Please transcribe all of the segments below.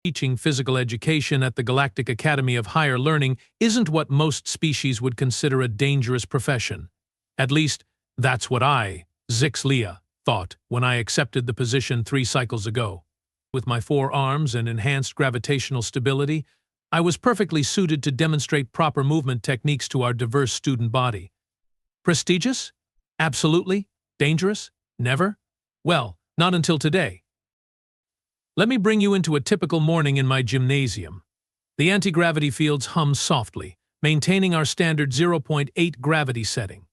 Teaching physical education at the Galactic Academy of Higher Learning isn't what most species would consider a dangerous profession. At least, that's what I, Zix Leah, thought when I accepted the position 3 cycles ago. With my 4 arms and enhanced gravitational stability, I was perfectly suited to demonstrate proper movement techniques to our diverse student body. Prestigious? Absolutely. Dangerous? Never? Well, not until today. Let me bring you into a typical morning in my gymnasium. The anti-gravity fields hum softly, maintaining our standard 0.8 gravity setting.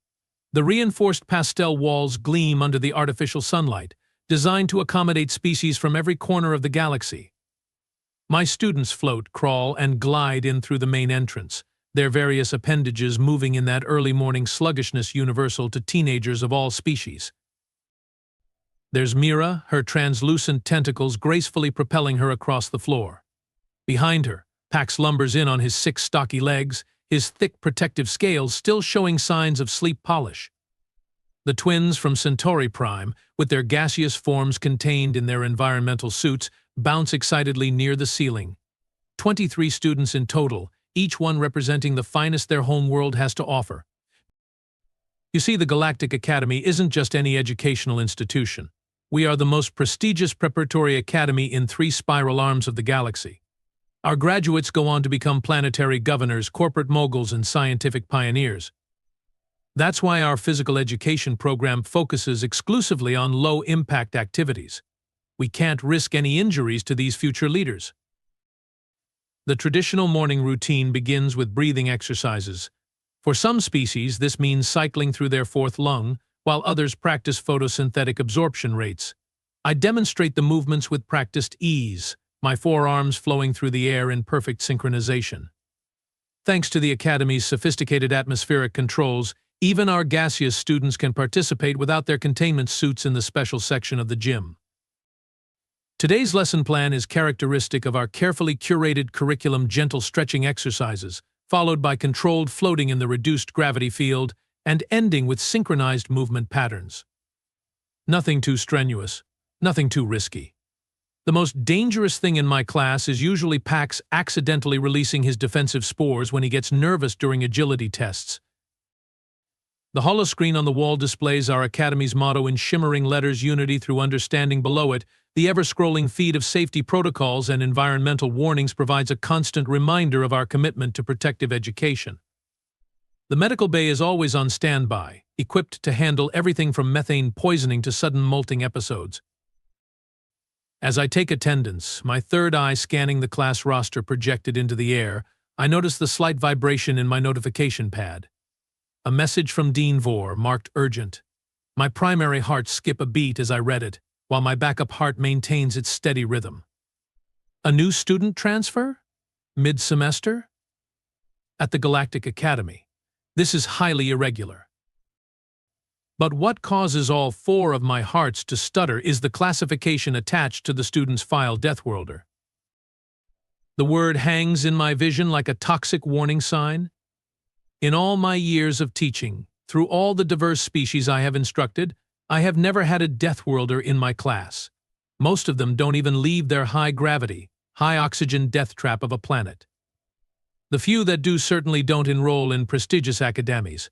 The reinforced pastel walls gleam under the artificial sunlight, designed to accommodate species from every corner of the galaxy. My students float, crawl, and glide in through the main entrance, their various appendages moving in that early morning sluggishness universal to teenagers of all species. There's Mira, her translucent tentacles gracefully propelling her across the floor. Behind her, Pax lumbers in on his 6 stocky legs, his thick protective scales still showing signs of sleep polish. The twins from Centauri Prime, with their gaseous forms contained in their environmental suits, bounce excitedly near the ceiling. 23 students in total, each one representing the finest their home world has to offer. You see, the Galactic Academy isn't just any educational institution. We are the most prestigious preparatory academy in 3 spiral arms of the galaxy. Our graduates go on to become planetary governors, corporate moguls, and scientific pioneers. That's why our physical education program focuses exclusively on low-impact activities. We can't risk any injuries to these future leaders. The traditional morning routine begins with breathing exercises. For some species, this means cycling through their 4th lung, while others practice photosynthetic absorption rates. I demonstrate the movements with practiced ease, my 4 arms flowing through the air in perfect synchronization. Thanks to the Academy's sophisticated atmospheric controls, even our gaseous students can participate without their containment suits in the special section of the gym. Today's lesson plan is characteristic of our carefully curated curriculum: gentle stretching exercises, followed by controlled floating in the reduced gravity field, and ending with synchronized movement patterns. Nothing too strenuous, nothing too risky. The most dangerous thing in my class is usually Pax accidentally releasing his defensive spores when he gets nervous during agility tests. The holoscreen on the wall displays our Academy's motto in shimmering letters: unity through understanding. Below it, the ever-scrolling feed of safety protocols and environmental warnings provides a constant reminder of our commitment to protective education. The medical bay is always on standby, equipped to handle everything from methane poisoning to sudden molting episodes. As I take attendance, my third eye scanning the class roster projected into the air, I notice the slight vibration in my notification pad. A message from Dean Vore, marked urgent. My primary heart skipped a beat as I read it, while my backup heart maintains its steady rhythm. A new student transfer? Mid-semester? At the Galactic Academy. This is highly irregular. But what causes all 4 of my hearts to stutter is the classification attached to the student's file: Deathworlder. The word hangs in my vision like a toxic warning sign. In all my years of teaching, through all the diverse species I have instructed, I have never had a Deathworlder in my class. Most of them don't even leave their high-gravity, high-oxygen death trap of a planet. The few that do certainly don't enroll in prestigious academies.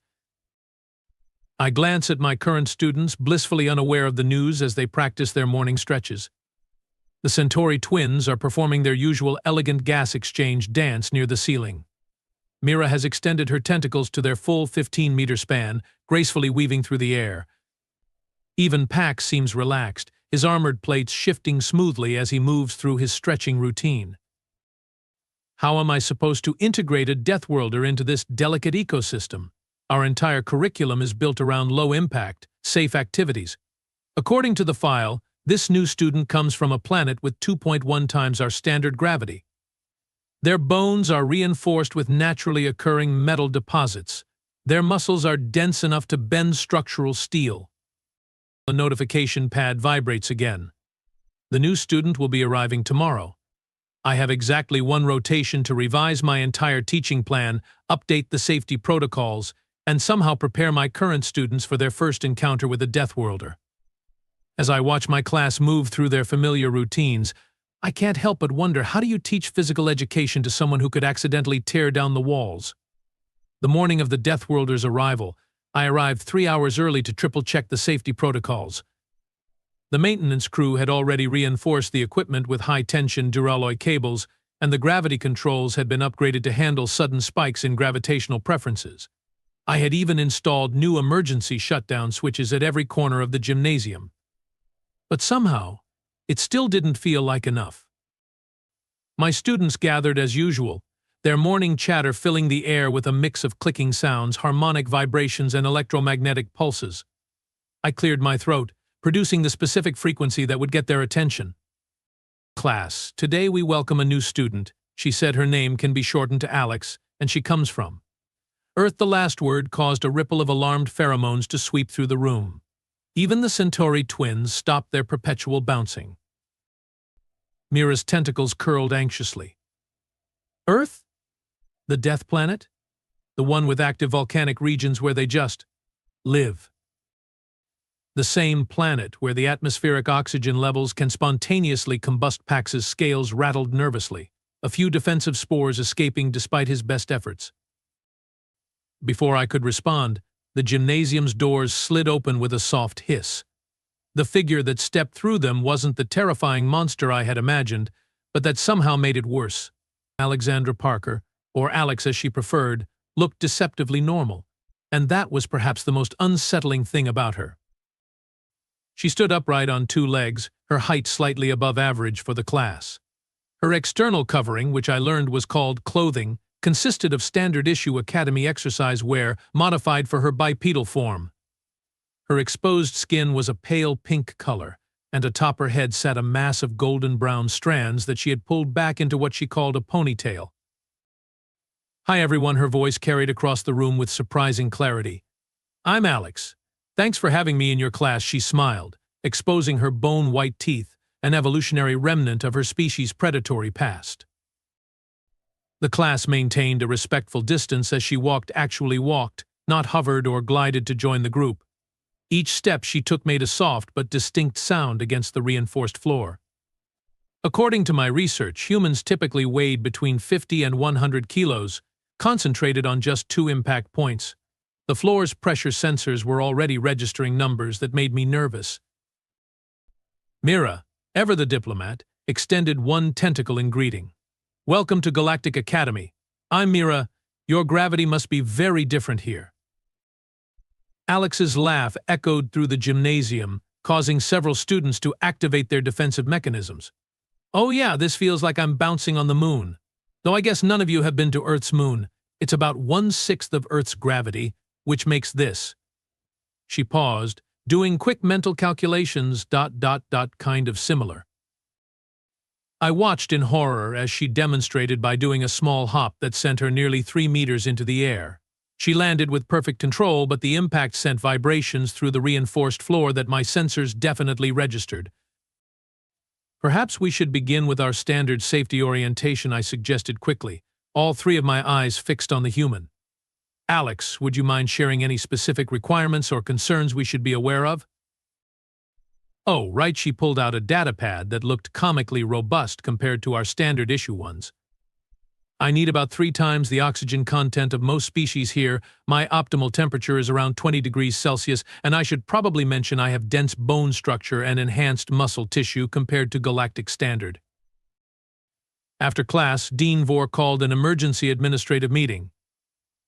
I glance at my current students, blissfully unaware of the news as they practice their morning stretches. The Centauri twins are performing their usual elegant gas exchange dance near the ceiling. Mira has extended her tentacles to their full 15-meter span, gracefully weaving through the air. Even Pax seems relaxed, his armored plates shifting smoothly as he moves through his stretching routine. How am I supposed to integrate a Deathworlder into this delicate ecosystem? Our entire curriculum is built around low-impact, safe activities. According to the file, this new student comes from a planet with 2.1 times our standard gravity. Their bones are reinforced with naturally occurring metal deposits. Their muscles are dense enough to bend structural steel. The notification pad vibrates again. The new student will be arriving tomorrow. I have exactly 1 rotation to revise my entire teaching plan, update the safety protocols, and somehow prepare my current students for their first encounter with a Deathworlder. As I watch my class move through their familiar routines, I can't help but wonder, how do you teach physical education to someone who could accidentally tear down the walls? The morning of the Deathworlder's arrival, I arrived 3 hours early to triple-check the safety protocols. The maintenance crew had already reinforced the equipment with high-tension duralloy cables, and the gravity controls had been upgraded to handle sudden spikes in gravitational preferences. I had even installed new emergency shutdown switches at every corner of the gymnasium. But somehow, it still didn't feel like enough. My students gathered as usual, their morning chatter filling the air with a mix of clicking sounds, harmonic vibrations, and electromagnetic pulses. I cleared my throat, producing the specific frequency that would get their attention. Class, today we welcome a new student. She said her name can be shortened to Alex, and she comes from Earth. The last word caused a ripple of alarmed pheromones to sweep through the room. Even the Centauri twins stopped their perpetual bouncing. Mira's tentacles curled anxiously. Earth? The death planet? The one with active volcanic regions where they just live. The same planet where the atmospheric oxygen levels can spontaneously combust. Pax's scales rattled nervously, a few defensive spores escaping despite his best efforts. Before I could respond, the gymnasium's doors slid open with a soft hiss. The figure that stepped through them wasn't the terrifying monster I had imagined, but that somehow made it worse. Alexandra Parker, or Alex as she preferred, looked deceptively normal, and that was perhaps the most unsettling thing about her. She stood upright on 2 legs, her height slightly above average for the class. Her external covering, which I learned was called clothing, consisted of standard-issue academy exercise wear modified for her bipedal form. Her exposed skin was a pale pink color, and atop her head sat a mass of golden-brown strands that she had pulled back into what she called a ponytail. Hi everyone, her voice carried across the room with surprising clarity. I'm Alex. Thanks for having me in your class, she smiled, exposing her bone-white teeth, an evolutionary remnant of her species' predatory past. The class maintained a respectful distance as she actually walked, not hovered or glided to join the group. Each step she took made a soft but distinct sound against the reinforced floor. According to my research, humans typically weighed between 50 and 100 kilos, concentrated on just 2 impact points. The floor's pressure sensors were already registering numbers that made me nervous. Mira, ever the diplomat, extended one tentacle in greeting. Welcome to Galactic Academy. I'm Mira. Your gravity must be very different here. Alex's laugh echoed through the gymnasium, causing several students to activate their defensive mechanisms. Oh yeah, this feels like I'm bouncing on the moon. Though I guess none of you have been to Earth's moon. It's about 1/6 of Earth's gravity, which makes this. She paused, doing quick mental calculations, kind of similar. I watched in horror as she demonstrated by doing a small hop that sent her nearly 3 meters into the air. She landed with perfect control, but the impact sent vibrations through the reinforced floor that my sensors definitely registered. Perhaps we should begin with our standard safety orientation, I suggested quickly, all 3 of my eyes fixed on the human. Alex, would you mind sharing any specific requirements or concerns we should be aware of? Oh, right, she pulled out a datapad that looked comically robust compared to our standard issue ones. I need about 3 times the oxygen content of most species here, my optimal temperature is around 20 degrees Celsius, and I should probably mention I have dense bone structure and enhanced muscle tissue compared to galactic standard. After class, Dean Vore called an emergency administrative meeting.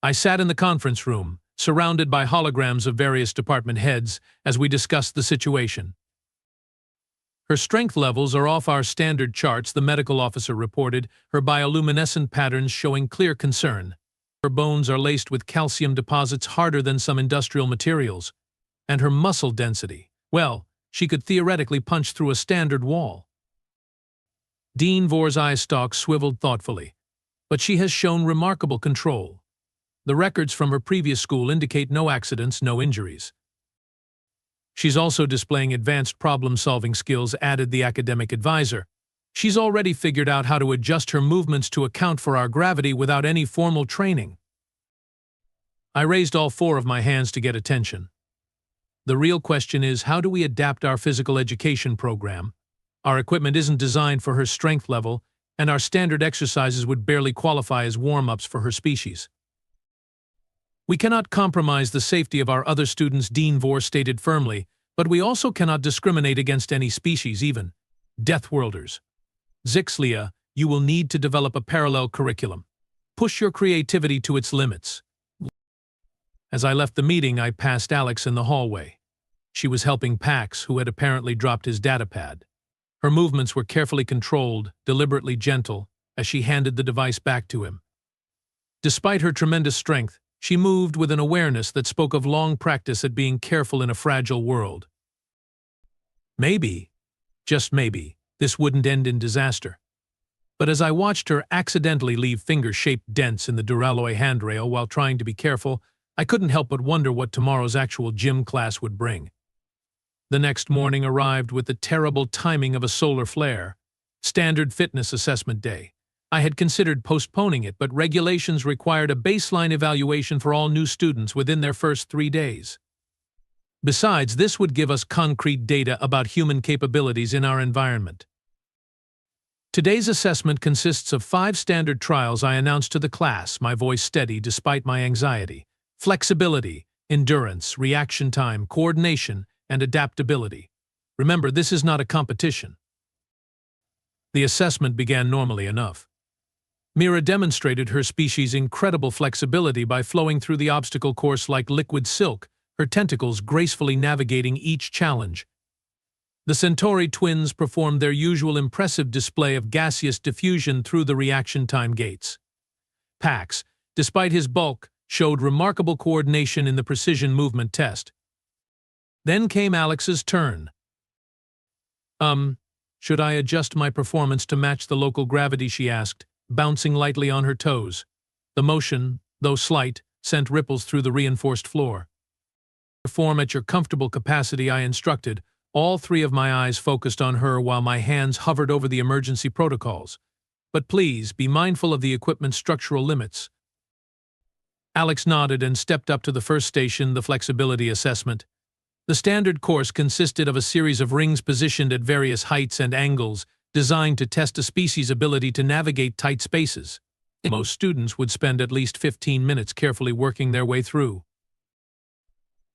I sat in the conference room, surrounded by holograms of various department heads, as we discussed the situation. Her strength levels are off our standard charts, the medical officer reported, her bioluminescent patterns showing clear concern. Her bones are laced with calcium deposits harder than some industrial materials. And her muscle density, well, she could theoretically punch through a standard wall. Dean Vore's eye stalk swiveled thoughtfully. But she has shown remarkable control. The records from her previous school indicate no accidents, no injuries. She's also displaying advanced problem-solving skills, added the academic advisor. She's already figured out how to adjust her movements to account for our gravity without any formal training. I raised all 4 of my hands to get attention. The real question is, how do we adapt our physical education program? Our equipment isn't designed for her strength level, and our standard exercises would barely qualify as warm-ups for her species. We cannot compromise the safety of our other students, Dean Vore stated firmly, but we also cannot discriminate against any species, even Deathworlders. Zixlia, you will need to develop a parallel curriculum. Push your creativity to its limits. As I left the meeting, I passed Alex in the hallway. She was helping Pax, who had apparently dropped his datapad. Her movements were carefully controlled, deliberately gentle, as she handed the device back to him. Despite her tremendous strength, she moved with an awareness that spoke of long practice at being careful in a fragile world. Maybe, just maybe, this wouldn't end in disaster. But as I watched her accidentally leave finger-shaped dents in the duralloy handrail while trying to be careful, I couldn't help but wonder what tomorrow's actual gym class would bring. The next morning arrived with the terrible timing of a solar flare. Standard fitness assessment day. I had considered postponing it, but regulations required a baseline evaluation for all new students within their first 3 days. Besides, this would give us concrete data about human capabilities in our environment. Today's assessment consists of 5 standard trials I announced to the class, my voice steady despite my anxiety. Flexibility, endurance, reaction time, coordination, and adaptability. Remember, this is not a competition. The assessment began normally enough. Mira demonstrated her species' incredible flexibility by flowing through the obstacle course like liquid silk, her tentacles gracefully navigating each challenge. The Centauri twins performed their usual impressive display of gaseous diffusion through the reaction time gates. Pax, despite his bulk, showed remarkable coordination in the precision movement test. Then came Alex's turn. Should I adjust my performance to match the local gravity, she asked, bouncing lightly on her toes. The motion, though slight, sent ripples through the reinforced floor. Perform at your comfortable capacity, I instructed, all 3 of my eyes focused on her while my hands hovered over the emergency protocols. But please, be mindful of the equipment's structural limits. Alex nodded and stepped up to the first station, the flexibility assessment. The standard course consisted of a series of rings positioned at various heights and angles, designed to test a species' ability to navigate tight spaces. Most students would spend at least 15 minutes carefully working their way through.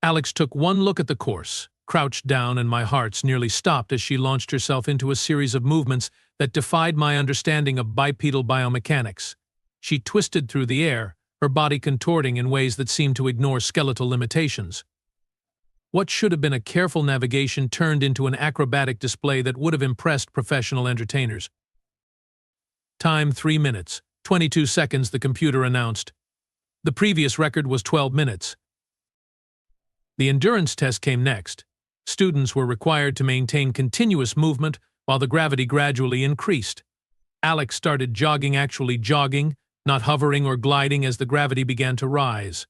Alex took one look at the course, crouched down, and my heart nearly stopped as she launched herself into a series of movements that defied my understanding of bipedal biomechanics. She twisted through the air, her body contorting in ways that seemed to ignore skeletal limitations. What should have been a careful navigation turned into an acrobatic display that would have impressed professional entertainers. Time 3 minutes, 22 seconds, the computer announced. The previous record was 12 minutes. The endurance test came next. Students were required to maintain continuous movement while the gravity gradually increased. Alex started jogging, actually jogging, not hovering or gliding as the gravity began to rise.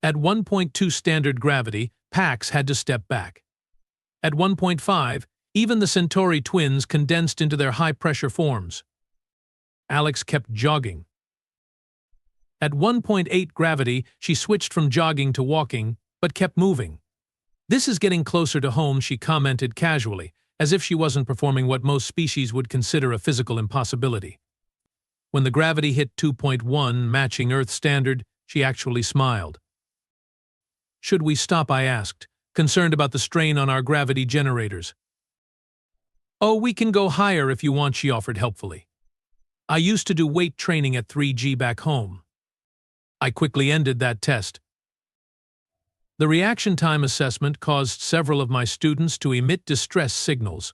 At 1.2 standard gravity, Pax had to step back. At 1.5, even the Centauri twins condensed into their high-pressure forms. Alex kept jogging. At 1.8 gravity, she switched from jogging to walking, but kept moving. This is getting closer to home, she commented casually, as if she wasn't performing what most species would consider a physical impossibility. When the gravity hit 2.1, matching Earth standard, she actually smiled. Should we stop, I asked, concerned about the strain on our gravity generators. Oh, we can go higher if you want, she offered helpfully. I used to do weight training at 3G back home. I quickly ended that test. The reaction time assessment caused several of my students to emit distress signals.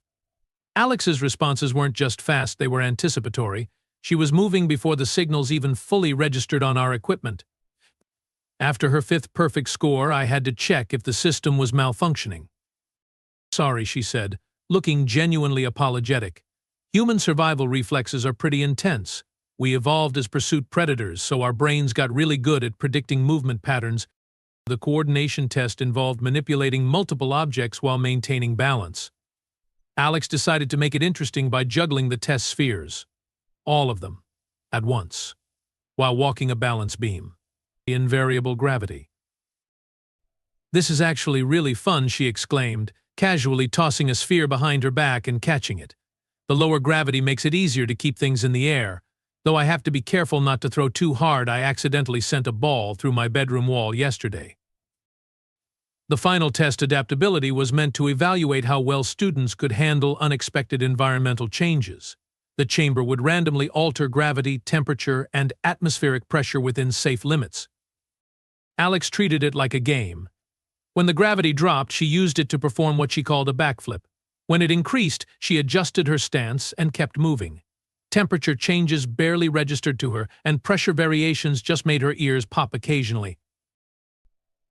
Alex's responses weren't just fast, they were anticipatory. She was moving before the signals even fully registered on our equipment. After her 5th perfect score, I had to check if the system was malfunctioning. Sorry, she said, looking genuinely apologetic. Human survival reflexes are pretty intense. We evolved as pursuit predators, so our brains got really good at predicting movement patterns. The coordination test involved manipulating multiple objects while maintaining balance. Alex decided to make it interesting by juggling the test spheres. All of them, at once, while walking a balance beam. Invariable gravity. This is actually really fun, she exclaimed, casually tossing a sphere behind her back and catching it. The lower gravity makes it easier to keep things in the air. Though I have to be careful not to throw too hard, I accidentally sent a ball through my bedroom wall yesterday. The final test, adaptability, was meant to evaluate how well students could handle unexpected environmental changes. The chamber would randomly alter gravity, temperature, and atmospheric pressure within safe limits. Alex treated it like a game. When the gravity dropped, she used it to perform what she called a backflip. When it increased, she adjusted her stance and kept moving. Temperature changes barely registered to her, and pressure variations just made her ears pop occasionally.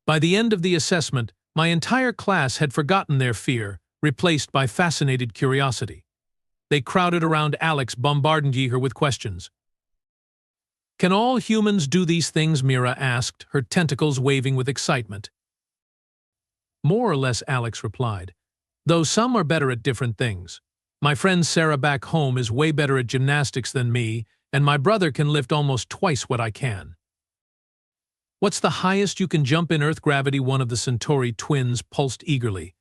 By the end of the assessment, my entire class had forgotten their fear, replaced by fascinated curiosity. They crowded around Alex, bombarding her with questions. "Can all humans do these things?" Mira asked, her tentacles waving with excitement. "More or less," Alex replied, "though some are better at different things. My friend Sarah back home is way better at gymnastics than me, and my brother can lift almost twice what I can." "What's the highest you can jump in Earth gravity?" one of the Centauri twins pulsed eagerly.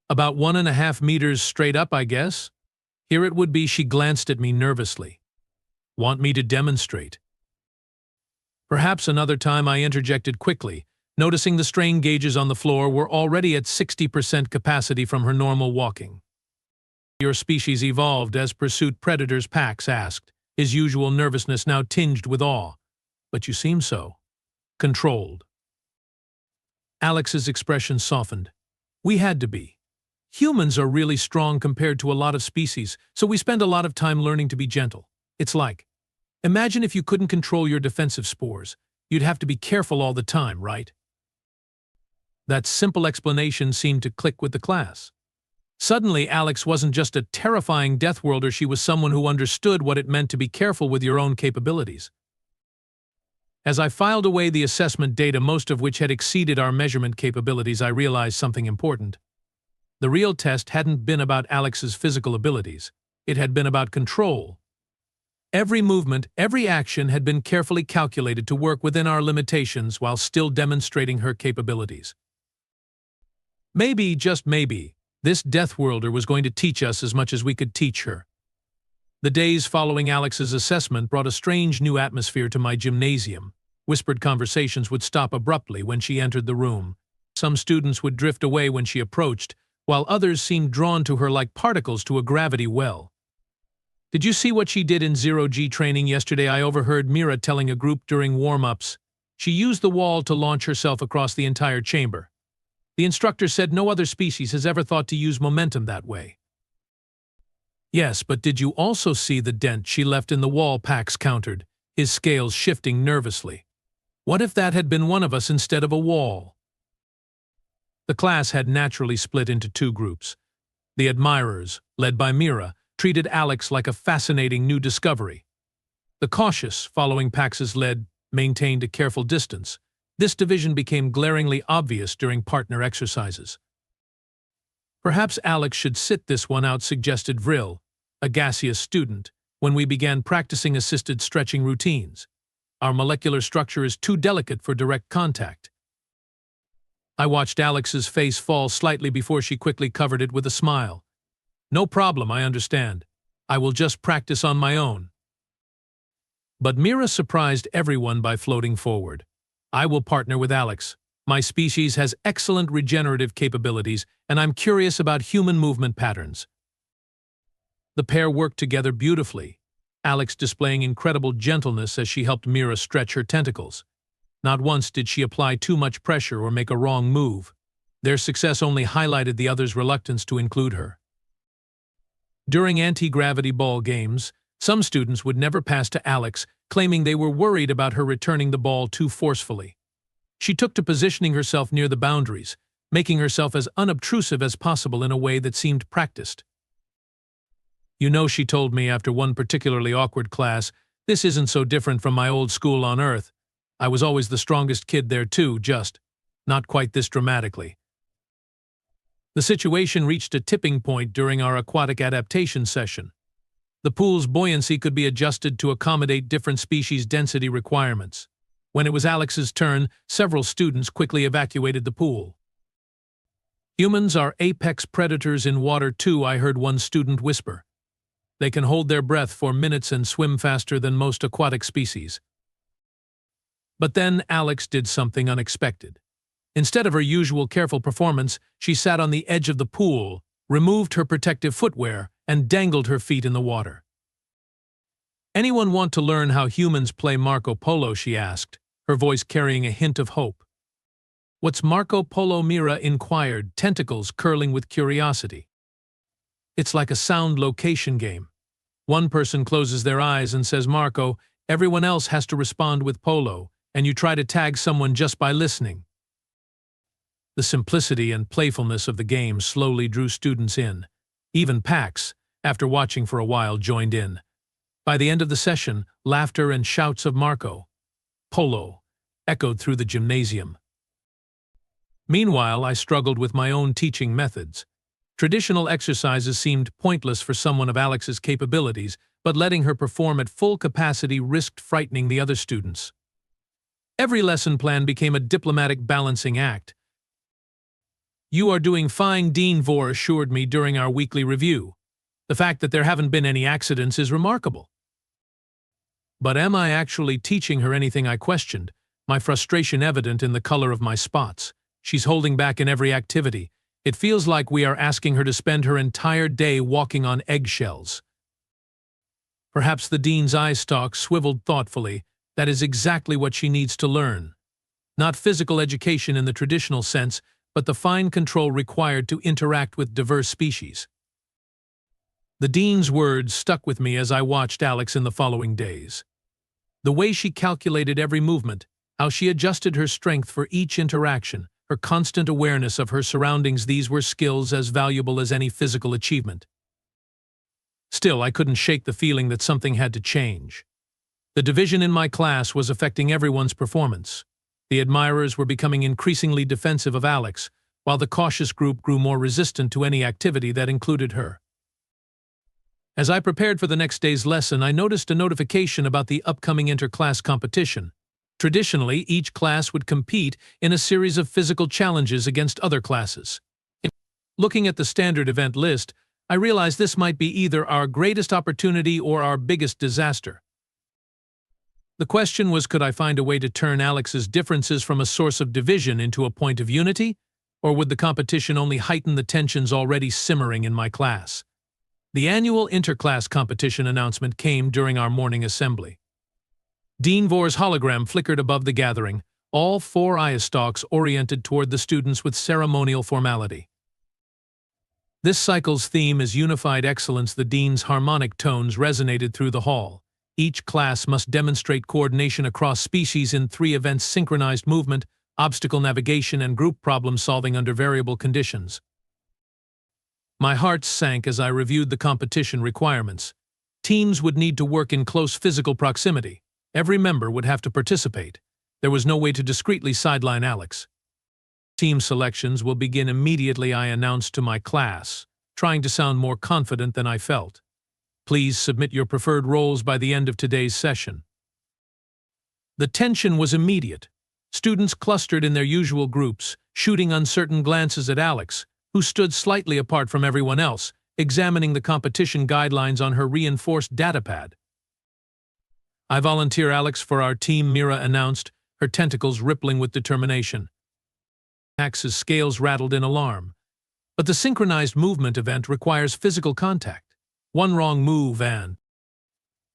"About 1.5 meters straight up, I guess." "Here it would be." She glanced at me nervously. "Want me to demonstrate?" "Perhaps another time," I interjected quickly, noticing the strain gauges on the floor were already at 60% capacity from her normal walking. "Your species evolved as pursuit predators?" Pax asked, his usual nervousness now tinged with awe. "But you seem so controlled." Alex's expression softened. "We had to be. Humans are really strong compared to a lot of species, so we spend a lot of time learning to be gentle. It's like, imagine if you couldn't control your defensive spores. You'd have to be careful all the time, right?" That simple explanation seemed to click with the class. Suddenly, Alex wasn't just a terrifying Deathworlder, she was someone who understood what it meant to be careful with your own capabilities. As I filed away the assessment data, most of which had exceeded our measurement capabilities, I realized something important. The real test hadn't been about Alex's physical abilities. It had been about control. Every movement, every action had been carefully calculated to work within our limitations while still demonstrating her capabilities. Maybe, just maybe, this Deathworlder was going to teach us as much as we could teach her. The days following Alex's assessment brought a strange new atmosphere to my gymnasium. Whispered conversations would stop abruptly when she entered the room. Some students would drift away when she approached, while others seemed drawn to her like particles to a gravity well. "Did you see what she did in zero-G training yesterday?" I overheard Mira telling a group during warm-ups. "She used the wall to launch herself across the entire chamber. The instructor said no other species has ever thought to use momentum that way." "Yes, but did you also see the dent she left in the wall?" Pax countered, his scales shifting nervously. "What if that had been one of us instead of a wall?" The class had naturally split into two groups. The admirers, led by Mira, treated Alex like a fascinating new discovery. The cautious, following Pax's lead, maintained a careful distance. This division became glaringly obvious during partner exercises. "Perhaps Alex should sit this one out," suggested Vril, a gaseous student, when we began practicing assisted stretching routines. "Our molecular structure is too delicate for direct contact." I watched Alex's face fall slightly before she quickly covered it with a smile. "No problem, I understand. I will just practice on my own." But Mira surprised everyone by floating forward. "I will partner with Alex. My species has excellent regenerative capabilities, and I'm curious about human movement patterns." The pair worked together beautifully, Alex displaying incredible gentleness as she helped Mira stretch her tentacles. Not once did she apply too much pressure or make a wrong move. Their success only highlighted the others' reluctance to include her. During anti-gravity ball games, some students would never pass to Alex, claiming they were worried about her returning the ball too forcefully. She took to positioning herself near the boundaries, making herself as unobtrusive as possible in a way that seemed practiced. "You know," she told me after one particularly awkward class, "this isn't so different from my old school on Earth. I was always the strongest kid there too, just not quite this dramatically." The situation reached a tipping point during our aquatic adaptation session. The pool's buoyancy could be adjusted to accommodate different species' density requirements. When it was Alex's turn, several students quickly evacuated the pool. Humans are apex predators in water too, I heard one student whisper. They can hold their breath for minutes and swim faster than most aquatic species. But then Alex did something unexpected. Instead of her usual careful performance, she sat on the edge of the pool, removed her protective footwear, and dangled her feet in the water. Anyone want to learn how humans play Marco Polo, she asked, her voice carrying a hint of hope. What's Marco Polo? Mira inquired, tentacles curling with curiosity. It's like a sound location game. One person closes their eyes and says Marco, everyone else has to respond with Polo, and you try to tag someone just by listening. The simplicity and playfulness of the game slowly drew students in. Even Pax, after watching for a while, joined in. By the end of the session, laughter and shouts of Marco Polo echoed through the gymnasium. Meanwhile, I struggled with my own teaching methods. Traditional exercises seemed pointless for someone of Alex's capabilities, but letting her perform at full capacity risked frightening the other students. Every lesson plan became a diplomatic balancing act. You are doing fine, Dean Vore assured me during our weekly review. The fact that there haven't been any accidents is remarkable. But am I actually teaching her anything? I questioned, my frustration evident in the color of my spots. She's holding back in every activity. It feels like we are asking her to spend her entire day walking on eggshells. Perhaps the dean's eye stalk swiveled thoughtfully. That is exactly what she needs to learn. Not physical education in the traditional sense, but the fine control required to interact with diverse species. The dean's words stuck with me as I watched Alex in the following days. The way she calculated every movement, how she adjusted her strength for each interaction, her constant awareness of her surroundings, these were skills as valuable as any physical achievement. Still, I couldn't shake the feeling that something had to change. The division in my class was affecting everyone's performance. The admirers were becoming increasingly defensive of Alex, while the cautious group grew more resistant to any activity that included her. As I prepared for the next day's lesson, I noticed a notification about the upcoming inter-class competition. Traditionally, each class would compete in a series of physical challenges against other classes. Looking at the standard event list, I realized this might be either our greatest opportunity or our biggest disaster. The question was, could I find a way to turn Alex's differences from a source of division into a point of unity, or would the competition only heighten the tensions already simmering in my class? The annual inter-class competition announcement came during our morning assembly. Dean Vore's hologram flickered above the gathering, all 4 eye stalks oriented toward the students with ceremonial formality. This cycle's theme is unified excellence. The dean's harmonic tones resonated through the hall. Each class must demonstrate coordination across species in 3 events: synchronized movement, obstacle navigation, and group problem solving under variable conditions. My heart sank as I reviewed the competition requirements. Teams would need to work in close physical proximity. Every member would have to participate. There was no way to discreetly sideline Alex. Team selections will begin immediately, I announced to my class, trying to sound more confident than I felt. Please submit your preferred roles by the end of today's session. The tension was immediate. Students clustered in their usual groups, shooting uncertain glances at Alex, who stood slightly apart from everyone else, examining the competition guidelines on her reinforced datapad. I volunteer Alex for our team, Mira announced, her tentacles rippling with determination. Ax's scales rattled in alarm. But the synchronized movement event requires physical contact. One wrong move and...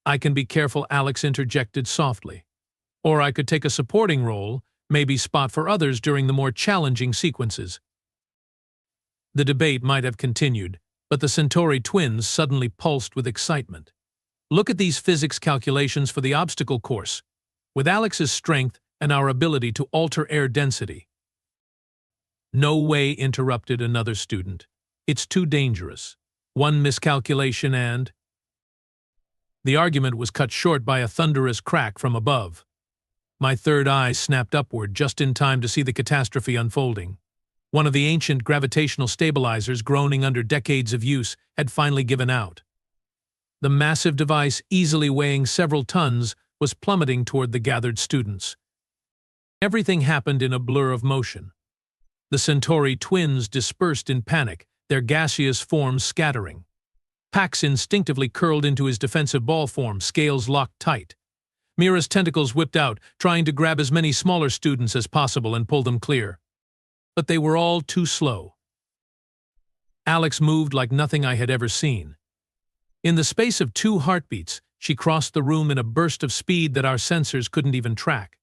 I can be careful, Alex interjected softly. Or I could take a supporting role, maybe spot for others during the more challenging sequences. The debate might have continued, but the Centauri twins suddenly pulsed with excitement. Look at these physics calculations for the obstacle course. With Alex's strength and our ability to alter air density. No way, interrupted another student. It's too dangerous. One miscalculation and... The argument was cut short by a thunderous crack from above. My third eye snapped upward just in time to see the catastrophe unfolding. One of the ancient gravitational stabilizers, groaning under decades of use, had finally given out. The massive device, easily weighing several tons, was plummeting toward the gathered students. Everything happened in a blur of motion. The Centauri twins dispersed in panic, their gaseous forms scattering. Pax instinctively curled into his defensive ball form, scales locked tight. Mira's tentacles whipped out, trying to grab as many smaller students as possible and pull them clear. But they were all too slow. Alex moved like nothing I had ever seen. In the space of 2 heartbeats, she crossed the room in a burst of speed that our sensors couldn't even track.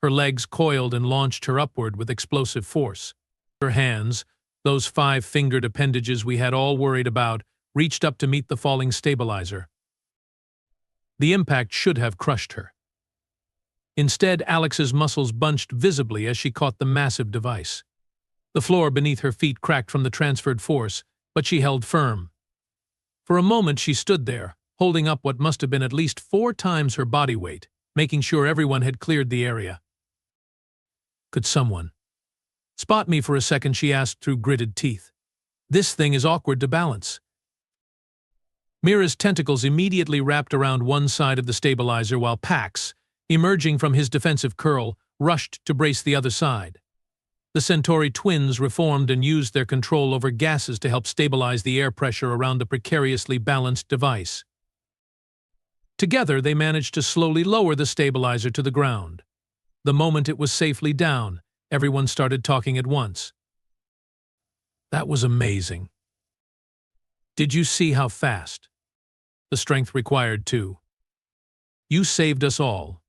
Her legs coiled and launched her upward with explosive force. Her hands, those 5-fingered appendages we had all worried about, reached up to meet the falling stabilizer. The impact should have crushed her. Instead, Alex's muscles bunched visibly as she caught the massive device. The floor beneath her feet cracked from the transferred force, but she held firm. For a moment she stood there, holding up what must have been at least 4 times her body weight, making sure everyone had cleared the area. "Could someone spot me for a second?" she asked through gritted teeth. "This thing is awkward to balance." Mira's tentacles immediately wrapped around one side of the stabilizer while Pax, emerging from his defensive curl, rushed to brace the other side. The Centauri twins reformed and used their control over gases to help stabilize the air pressure around the precariously balanced device. Together, they managed to slowly lower the stabilizer to the ground. The moment it was safely down, everyone started talking at once. "That was amazing. Did you see how fast? The strength required too. You saved us all."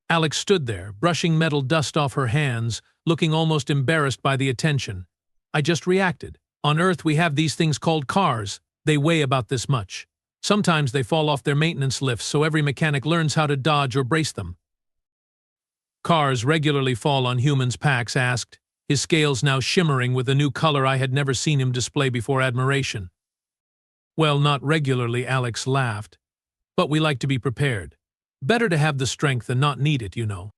Alex stood there, brushing metal dust off her hands, looking almost embarrassed by the attention. "I just reacted. On Earth we have these things called cars. They weigh about this much. Sometimes they fall off their maintenance lifts, so every mechanic learns how to dodge or brace them." "Cars regularly fall on humans," Pax asked, his scales now shimmering with a new color I had never seen him display before: admiration. "Well, not regularly," Alex laughed. "But we like to be prepared. Better to have the strength than not need it, you know."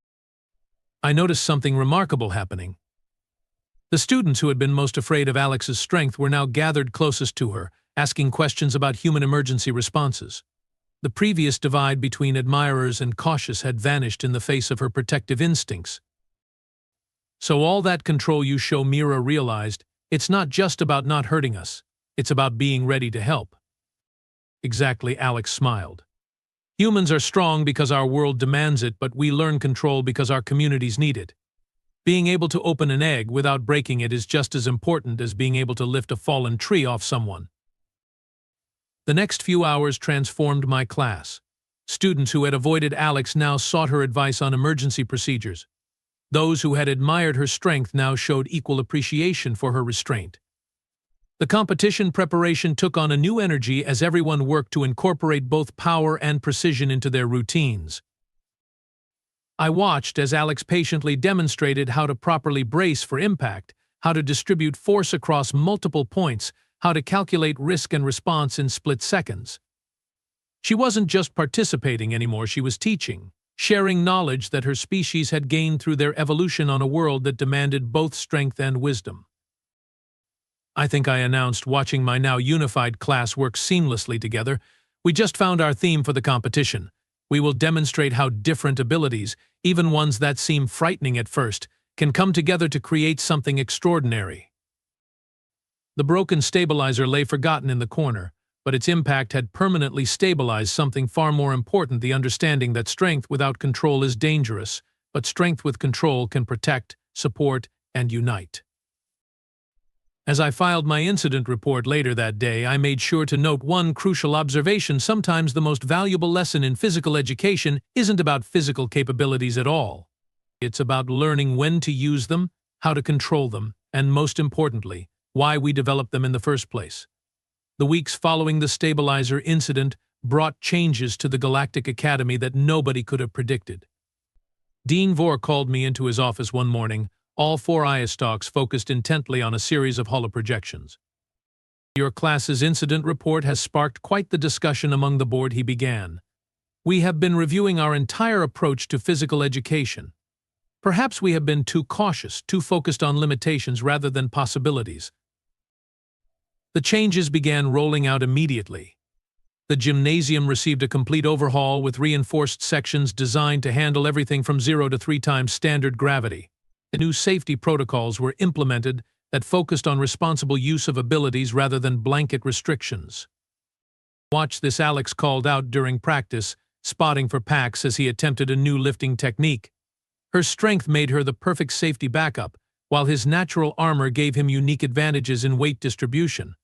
I noticed something remarkable happening. The students who had been most afraid of Alex's strength were now gathered closest to her, asking questions about human emergency responses. The previous divide between admirers and cautious had vanished in the face of her protective instincts. "So all that control you show," Mira realized, "it's not just about not hurting us. It's about being ready to help." "Exactly," Alex smiled. "Humans are strong because our world demands it, but we learn control because our communities need it. Being able to open an egg without breaking it is just as important as being able to lift a fallen tree off someone." The next few hours transformed my class. Students who had avoided Alex now sought her advice on emergency procedures. Those who had admired her strength now showed equal appreciation for her restraint. The competition preparation took on a new energy as everyone worked to incorporate both power and precision into their routines. I watched as Alex patiently demonstrated how to properly brace for impact, how to distribute force across multiple points, how to calculate risk and response in split seconds. She wasn't just participating anymore, she was teaching, sharing knowledge that her species had gained through their evolution on a world that demanded both strength and wisdom. I think I announced, watching my now unified class work seamlessly together. "We just found our theme for the competition. We will demonstrate how different abilities, even ones that seem frightening at first, can come together to create something extraordinary." The broken stabilizer lay forgotten in the corner, but its impact had permanently stabilized something far more important: the understanding that strength without control is dangerous, but strength with control can protect, support, and unite. As I filed my incident report later that day, I made sure to note one crucial observation: sometimes the most valuable lesson in physical education isn't about physical capabilities at all. It's about learning when to use them, how to control them, and most importantly, why we developed them in the first place. The weeks following the stabilizer incident brought changes to the Galactic Academy that nobody could have predicted. Dean Vore called me into his office one morning, all 4 eye stalks focused intently on a series of holoprojections. "Your class's incident report has sparked quite the discussion among the board," he began. "We have been reviewing our entire approach to physical education. Perhaps we have been too cautious, too focused on limitations rather than possibilities." The changes began rolling out immediately. The gymnasium received a complete overhaul with reinforced sections designed to handle everything from 0 to 3 times standard gravity. New safety protocols were implemented that focused on responsible use of abilities rather than blanket restrictions. Watch this, Alex called out during practice, spotting for Pax as he attempted a new lifting technique. Her strength made her the perfect safety backup, while his natural armor gave him unique advantages in weight distribution.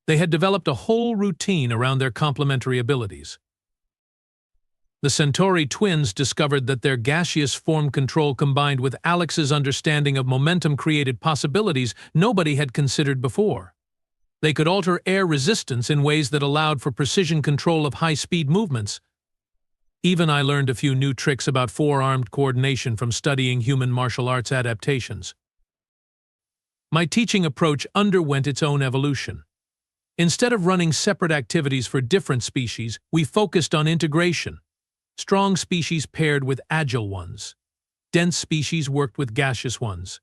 They had developed a whole routine around their complementary abilities. The Centauri twins discovered that their gaseous form control combined with Alex's understanding of momentum created possibilities nobody had considered before. They could alter air resistance in ways that allowed for precision control of high-speed movements. Even I learned a few new tricks about forearmed coordination from studying human martial arts adaptations. My teaching approach underwent its own evolution. Instead of running separate activities for different species, we focused on integration. Strong species paired with agile ones. Dense species worked with gaseous ones.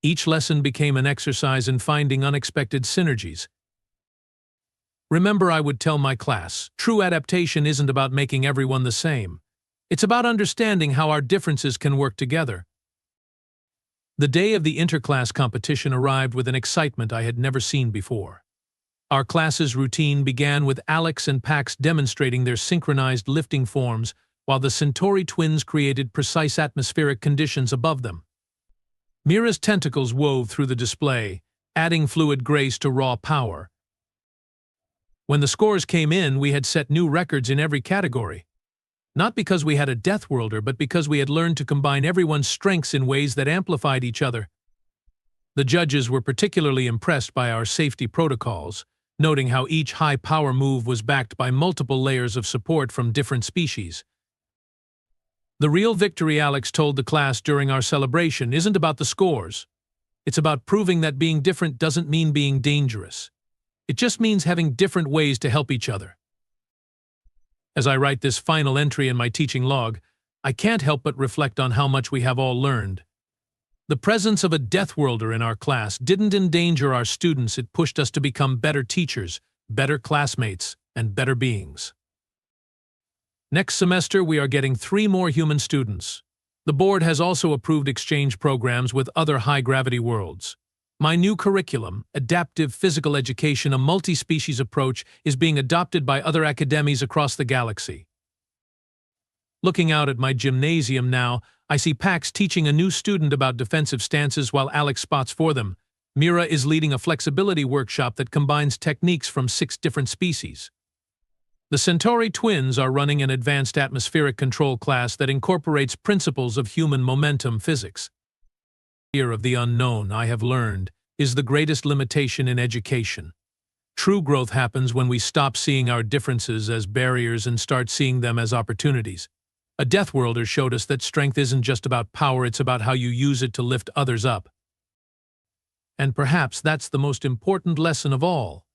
Each lesson became an exercise in finding unexpected synergies. Remember, I would tell my class, true adaptation isn't about making everyone the same. It's about understanding how our differences can work together. The day of the interclass competition arrived with an excitement I had never seen before. Our class's routine began with Alex and Pax demonstrating their synchronized lifting forms, while the Centauri twins created precise atmospheric conditions above them. Mira's tentacles wove through the display, adding fluid grace to raw power. When the scores came in, we had set new records in every category. Not because we had a Deathworlder, but because we had learned to combine everyone's strengths in ways that amplified each other. The judges were particularly impressed by our safety protocols, noting how each high-power move was backed by multiple layers of support from different species. The real victory, Alex told the class during our celebration, isn't about the scores. It's about proving that being different doesn't mean being dangerous. It just means having different ways to help each other. As I write this final entry in my teaching log, I can't help but reflect on how much we have all learned. The presence of a Deathworlder in our class didn't endanger our students, it pushed us to become better teachers, better classmates, and better beings. Next semester, we are getting 3 more human students. The board has also approved exchange programs with other high-gravity worlds. My new curriculum, Adaptive Physical Education, a multi-species approach, is being adopted by other academies across the galaxy. Looking out at my gymnasium now, I see Pax teaching a new student about defensive stances while Alex spots for them. Mira is leading a flexibility workshop that combines techniques from 6 different species. The Centauri twins are running an advanced atmospheric control class that incorporates principles of human momentum physics. The fear of the unknown, I have learned, is the greatest limitation in education. True growth happens when we stop seeing our differences as barriers and start seeing them as opportunities. A Deathworlder showed us that strength isn't just about power, it's about how you use it to lift others up. And perhaps that's the most important lesson of all.